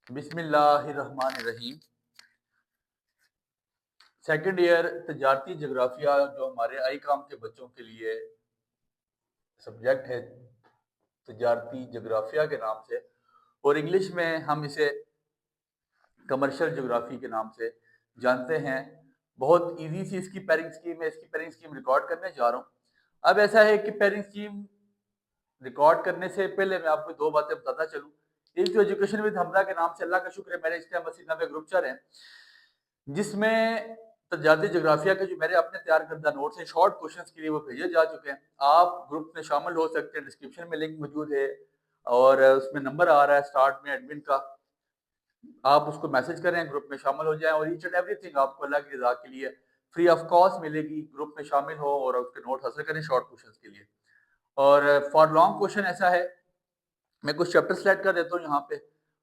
بسم اللہ الرحمن الرحیم۔ سیکنڈ ایئر تجارتی جغرافیہ جو ہمارے آئی کام کے بچوں کے لیے سبجیکٹ ہے تجارتی جغرافیہ کے نام سے، اور انگلش میں ہم اسے کمرشل جغرافی کے نام سے جانتے ہیں۔ بہت ایزی سی اس کی پیرنگ سکیم ہے۔ اس کی پیرنگ سکیم ریکارڈ کرنے جا رہا ہوں۔ اب ایسا ہے کہ پیرنگ سکیم ریکارڈ کرنے سے پہلے میں آپ کو دو باتیں بتاتا چلوں۔ ایک جو ایجوکیشن ود حمزہ کے نام سے اللہ کا شکر ہے میرے اس ٹائم 80-90 گروپ چل رہے ہیں، جس میں تجارتی جغرافیہ کے جو میرے اپنے تیار کردہ نوٹس ہیں شارٹ کوشچنز کے لیے وہ بھیجے جا چکے ہیں۔ آپ گروپ میں شامل ہو سکتے ہیں، ڈسکرپشن میں لنک موجود ہے اور اس میں نمبر آ رہا ہے سٹارٹ میں ایڈمن کا، آپ اس کو میسج کریں، گروپ میں شامل ہو جائیں، اور ایچ اینڈ ایوری تھنگ آپ کو اللہ کی رضا کے لیے فری آف کاسٹ ملے گی۔ گروپ میں شامل ہو اور اس کے نوٹ حاصل کریں شارٹ کوشچنز کے لیے۔ اور فار لانگ کوشچن ایسا ہے، میں کچھ چیپٹر سلیکٹ کر دیتا ہوں یہاں پہ،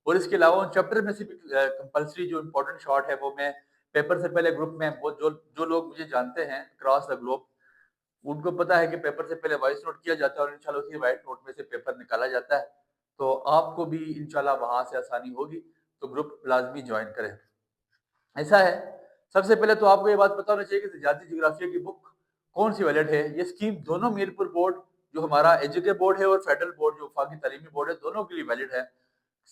اور اس کے علاوہ ان چیپٹر میں سے بھی کمپلسری جو امپورٹنٹ شارٹ ہے وہ میں پیپر سے پہلے گروپ میں جو لوگ مجھے جانتے ہیں اکراس دا گلوب، ان کو پتا ہے کہ پیپر سے پہلے وائس نوٹ کیا جاتا ہے اور انشاءاللہ اسی وائس نوٹ میں سے پیپر نکالا جاتا ہے، تو آپ کو بھی انشاءاللہ وہاں سے آسانی ہوگی، تو گروپ لازمی جوائن کریں۔ ایسا ہے، سب سے پہلے تو آپ کو یہ بات پتا ہونا چاہیے کہ تجارتی جغرافیہ کی بک کون سی ویلڈ ہے۔ یہ اسکیم دونوں میرپور بورڈ جو ہمارا ایجوکے بورڈ ہے اور فیڈرل بورڈ جو وفاقی تعلیمی بورڈ ہے، دونوں کے لیے ویلڈ ہے۔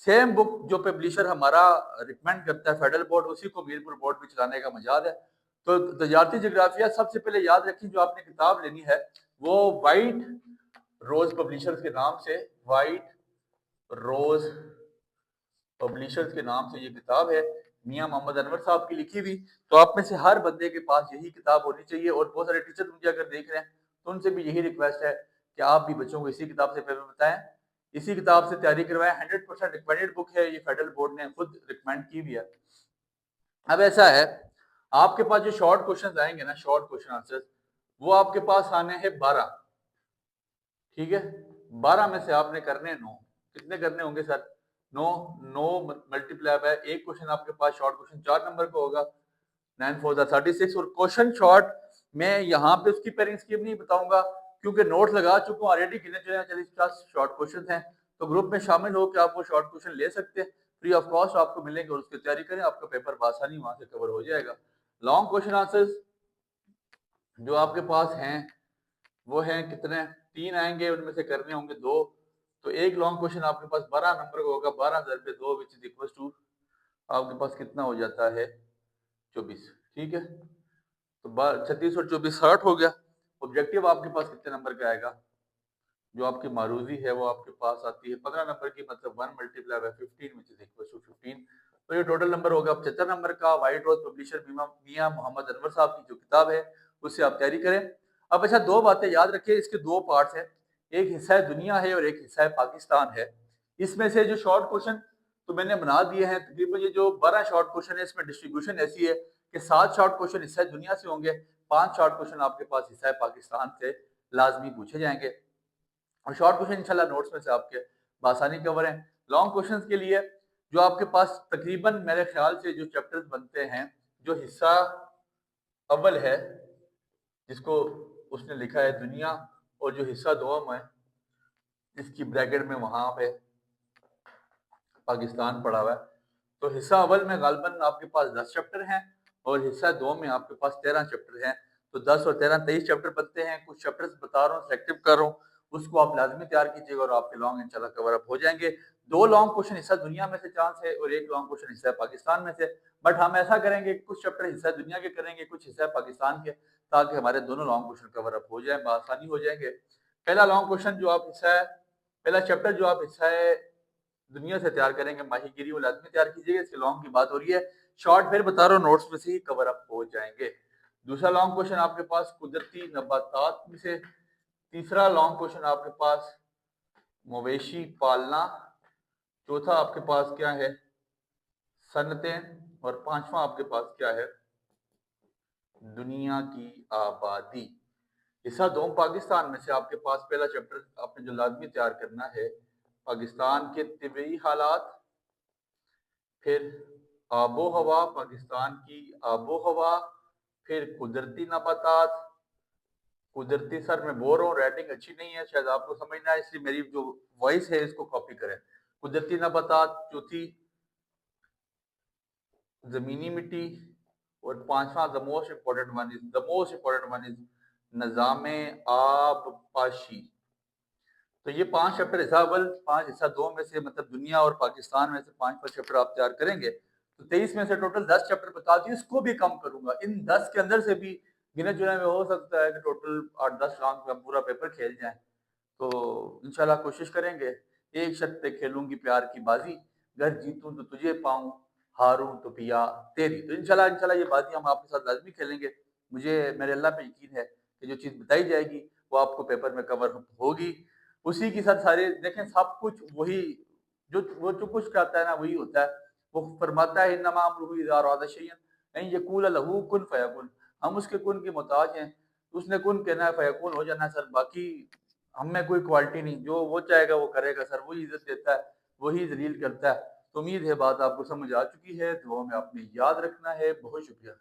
سیم بک جو پبلیشر ہمارا ریکمینڈ کرتا ہے فیڈرل بورڈ، اسی کو میرپور بورڈ میں چلانے کا مجال ہے۔ تو تجارتی جغرافیہ سب سے پہلے یاد رکھیں، جو آپ نے کتاب لینی ہے وہ وائٹ روز پبلیشرز کے نام سے، وائٹ روز پبلیشرز کے نام سے یہ کتاب ہے، میاں محمد انور صاحب کی لکھی ہوئی۔ تو آپ میں سے ہر بندے کے پاس یہی کتاب ہونی چاہیے، اور بہت سارے ٹیچر مجھے اگر دیکھ رہے ہیں تو ان سے بھی یہی ریکویسٹ ہے کہ آپ بھی بچوں کو اسی کتاب سے پیپر بتائیں، اسی کتاب سے تیاری کروائیں۔ 100% ریکمینڈڈ بک ہے، یہ فیڈرل بورڈ نے خود ریکمینڈ کی بھی ہے۔ اب ایسا ہے، آپ کے پاس جو شارٹ کوشچنز آئیں گے نا، شارٹ کوشچن آنسر، وہ آپ کے پاس آنے ہیں 12، ٹھیک ہے؟ 12 میں سے آپ نے کرنے 9۔ کتنے کرنے ہوں گے سر؟ 9 9 ملٹیپلائی بائی ایک کوشچن آپ کے پاس شارٹ کوشچن 4 نمبر کا ہوگا، 9 4 36۔ اور کوشچن شارٹ میں یہاں پہ اس کی پیرنگ سکیم نہیں بتاؤں گا کیونکہ نوٹ لگا چکا ہوں آلریڈی، گنے چلے 40-50 شارٹ کوشچن ہیں، تو گروپ میں شامل ہو کے آپ وہ شارٹ کوشچن لے سکتے ہیں، فری آف کاسٹ آپ کو ملیں گے، اور اس کی تیاری کریں، آپ کا پیپر بآسانی وہاں سے کور ہو جائے گا۔ لانگ کوشچن آنسرز جو آپ کے پاس ہیں وہ ہیں کتنے؟ 3 آئیں گے، ان میں سے کرنے ہوں گے 2، تو ایک لانگ کوشچن آپ کے پاس 12 نمبر کا ہوگا، 12 ضرب 2 which is equals to آپ کے پاس کتنا ہو جاتا ہے؟ 24، ٹھیک ہے؟ تو 36 اور 24 60 ہو گیا۔ آبجیکٹیو آپ کے پاس کتنے نمبر کا آئے گا؟ جو آپ کی معروضی ہے وہ آپ کے پاس آتی ہے 15 نمبر کی، مطلب 1 multiply by 15 which is equals to 15، تو یہ ٹوٹل نمبر ہوگا 75 نمبر کا۔ وائٹ روز پبلیشر میاں محمد انور صاحب کی جو کتاب ہے اس سے آپ تیاری کریں۔ اب اچھا، دو باتیں یاد رکھیں، اس کے دو پارٹس ہیں، ایک حصہ دنیا ہے اور ایک حصہ پاکستان ہے۔ اس میں سے جو شارٹ کوشچن تو میں نے بنا دیے ہیں، تقریباً یہ جو 12 شارٹ کوشچن ہے اس میں ڈسٹریبیوشن ایسی ہے کہ 7 شارٹ کوشچن حصہ دنیا سے ہوں گے، 5 شارٹ کوشچن آپ کے پاس حصہ پاکستان سے لازمی پوچھے جائیں گے، اور شارٹ کوشچن انشاءاللہ نوٹس میں سے آپ کے بآسانی کور ہیں۔ لانگ کوشچنز کے لیے جو آپ کے پاس تقریباً میرے خیال سے جو چیپٹرز بنتے ہیں، جو حصہ اول ہے جس کو اس نے لکھا ہے دنیا، اور جو حصہ دوم ہے جس کی بریکٹ میں وہاں پہ پاکستان پڑا ہوا ہے، تو حصہ اول میں غالباً آپ کے پاس 10 چیپٹر ہیں، اور حصہ دوم میں آپ کے پاس 13 چیپٹر ہیں، تو 10 اور 13 23 چیپٹر بنتے ہیں۔ کچھ چیپٹرز بتا رہا ہوں، سلیکٹو کر رہا ہوں، اس کو آپ لازمی تیار کیجیے گا اور آپ کے لانگ انشاءاللہ کور اپ ہو جائیں گے۔ 2 لانگ کوشچن حصہ دنیا میں سے چانس ہے، اور ایک لانگ کوشچن حصہ پاکستان میں سے، بٹ ہم ایسا کریں گے کچھ چیپٹر حصہ دنیا کے کریں گے، کچھ حصہ پاکستان کے، تاکہ ہمارے دونوں لانگ کوشچن کور اپ ہو جائیں، بآسانی ہو جائیں گے۔ پہلا لانگ کوشچن جو آپ حصہ ہے، پہلا چیپٹر جو آپ حصہ ہے دنیا سے تیار کریں گے، ماہی گیری، وہ لازمی تیار کیجیے گا، اس کے لانگ کی بات ہو رہی ہے، شارٹ پھر بتا رہا ہوں نوٹس میں سے ہی کور اپ ہو جائیں گے۔ دوسرا لانگ کوشچن آپ کے پاس قدرتی نباتات میں سے، تیسرا لانگ کوشچن آپ کے پاس مویشی پالنا، چوتھا آپ کے پاس کیا ہے؟ صنعتیں، اور پانچواں آپ کے پاس کیا ہے؟ دنیا کی آبادی۔ حصہ دوم پاکستان میں سے آپ کے پاس پہلا چیپٹر آپ نے جو لازمی تیار کرنا ہے، پاکستان کے طبعی حالات، پھر آب و ہوا، پاکستان کی آب و ہوا، پھر قدرتی نباتات۔ قدرتی، سر میں بول رہا ہوں، رائٹنگ اچھی نہیں ہے شاید آپ کو سمجھنا ہے، اس لیے میری جو وائس ہے اس کو کاپی کریں۔ قدرتی نباتات چوتھی، زمینی مٹی، اور پانچواں the most important one is نظام آب پاشی۔ تو یہ 5 چیپٹر حصہ اول، 5 حصہ دو میں سے، مطلب دنیا اور پاکستان میں سے 5 چیپٹر آپ تیار کریں گے تو 23 میں سے ٹوٹل 10 چیپٹر بتا دیے، اس کو بھی کم کروں گا، ان 10 کے اندر سے بھی گنے چنے میں ہو سکتا ہے کہ ٹوٹل 8-10 رانگ کا پورا پیپر کھیل جائیں۔ تو انشاءاللہ کوشش کریں گے، ایک شرط پہ کھیلوں گی پیار کی بازی، گر جیتوں تو تجھے پاؤں، ہاروں تو پیا تیری۔ تو انشاءاللہ یہ بازی ہم آپ کے ساتھ لازمی کھیلیں گے، مجھے میرے اللہ پہ یقین ہے کہ جو چیز بتائی جائے گی وہ آپ کو پیپر میں کور ہوگی، اسی کے ساتھ سارے دیکھیں سب کچھ وہی، جو کچھ کہتا ہے نا وہی ہوتا ہے، وہ فرماتا ہے انما امرہ اذا اراد شیئا ان یقول لہ کن فیکون، ہم اس کے کن کے محتاج ہیں، اس نے کن کہنا ہے فیکون ہو جانا ہے سر، باقی ہم میں کوئی کوالٹی نہیں، جو وہ چاہے گا وہ کرے گا سر، وہی عزت دیتا ہے، وہی ذلیل کرتا ہے۔ تو امید ہے بات آپ کو سمجھ آ چکی ہے، دعاؤں میں آپ نے یاد رکھنا ہے، بہت شکریہ۔